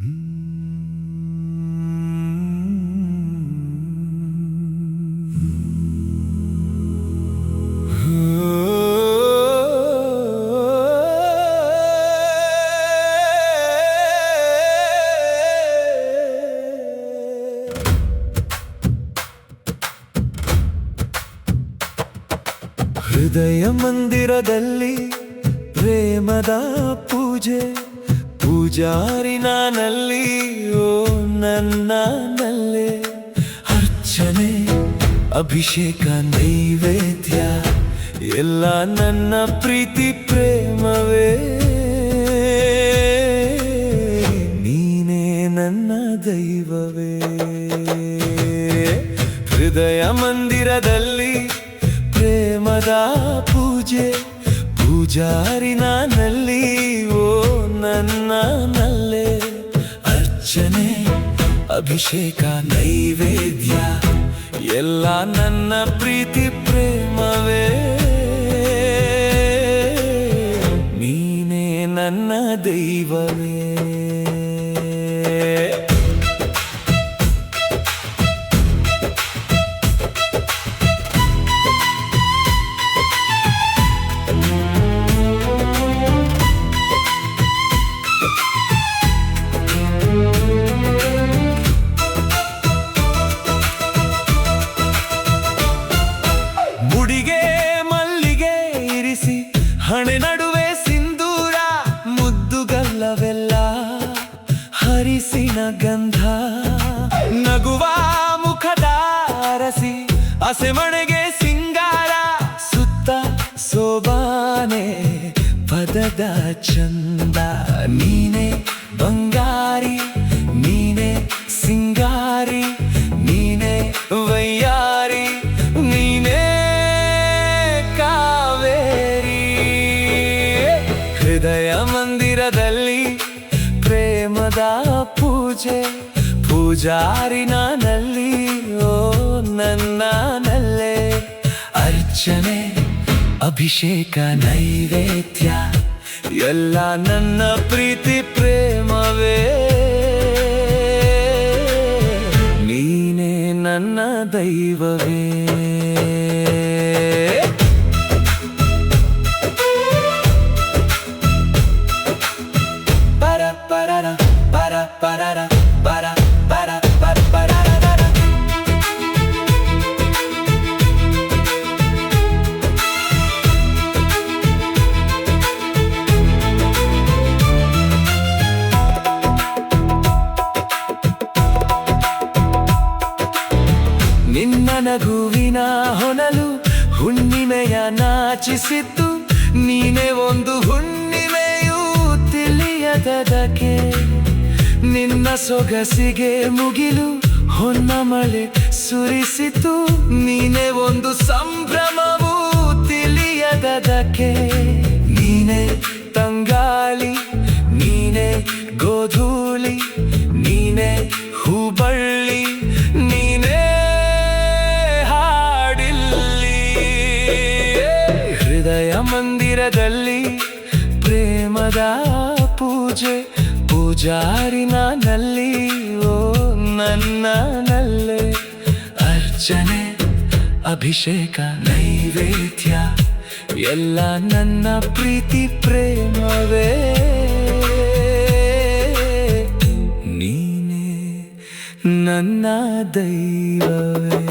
ಹೃದಯ ಮಂದಿರದಲ್ಲಿ ಪ್ರೇಮದ ಪೂಜೆ, ಪೂಜಾರಿ ನಾನಲ್ಲಿ ಓ ನನ್ನಲ್ಲಿ. ಅರ್ಚನೆ ಅಭಿಷೇಕ ನೈವೇದ್ಯ ಎಲ್ಲ ನನ್ನ ಪ್ರೀತಿ ಪ್ರೇಮವೇ. ನೀನೇ ನನ್ನ ದೈವವೇ. ಹೃದಯ ಮಂದಿರದಲ್ಲಿ ಪ್ರೇಮದ ಪೂಜೆ, ಪೂಜಾರಿ ನಾನಲ್ಲಿ ಓ ನನ್ನಲ್ಲಿ. ಅರ್ಚನೆ ಅಭಿಷೇಕ ನೈವೇದ್ಯ ಎಲ್ಲ ನನ್ನ ಪ್ರೀತಿ ಪ್ರೇಮವೇ. ನೀನೇ ನನ್ನ ದೈವವೇ. ಮುಡಿಗೆ ಮಲ್ಲಿಗೆ ಇರಿಸಿ, ಹಣೆ ನಡುವೆ ಸಿಂಧೂರ, ಮುದ್ದುಗಲ್ಲವೆಲ್ಲ ಹರಿಸಿನ ಗಂಧ. ನಗುವ ಮುಖದ ಅರಸಿ, ಹಸೆಮಣೆಗೆ ಸಿಂಗಾರ, ಸುತ್ತ ಸೋಬಾನೆ ಪದದ ಚಂದ. ನೀನೆ ಬಂಗಾರಿ, ನೀನೆ ಸಿಂಗಾರಿ, ನೀನೆ ವಯ್ಯಾರಿ, ನೀನೇ ಕಾವೇರಿ. ಹೃದಯ ಮಂದಿರದಲ್ಲಿ ಪ್ರೇಮದ ಪೂಜೆ, ಪೂಜಾರಿ ನಾನಲ್ಲಿ ಓ ನನ್ನಲ್ಲಿ. ಅರ್ಚನೆ ಅಭಿಷೇಕ ನೈವೇದ್ಯ ಎಲ್ಲ ನನ್ನ ಪ್ರೀತಿ ಪ್ರೇಮವೇ. ನೀನೇ ನನ್ನ ದೈವವೇ. ಪರ ಪರರ ಪರ ಪರರ ಪರ ಪರ ಪರ ಪರರ. ನಿನ್ನ ನಗುವಿನ ಹೊನಲು ಹುಣ್ಣಿಮೆಯ ನಾಚಿಸಿತ್ತು, ನೀನೇ ಒಂದು ಹುಣ್ಣಿಮೆಯೂ ತಿಳಿಯದಕ್ಕೆ. ನಿನ್ನ ಸೊಗಸಿಗೆ ಮುಗಿಲು ಹೊನ್ನ ಮಳೆ ಸುರಿಸಿತು, ನೀನೇ ಒಂದು ಸಂಭ್ರಮವೂ ತಿಳಿಯದಕ್ಕೆ. ನೀನೇ ತಂಗಾಳಿ, ನೀನೇ ಗೋಧೂಳಿ, ನೀನೇ ಹೂಬಳ್ಳಿ, ನೀನೇ ಹೃದಯ ಮಂದಿರದಲ್ಲಿ ಪ್ರೇಮದ ಪೂಜೆ, ಪೂಜಾರಿ ನಾನಲ್ಲಿ ಓ ನನ್ನಲ್ಲಿ. ಅರ್ಚನೆ ಅಭಿಷೇಕ ನೈವೇದ್ಯ ಎಲ್ಲ ನನ್ನ ಪ್ರೀತಿ ಪ್ರೇಮವೇ. ನೀನೇ ನನ್ನ ದೈವವೇ.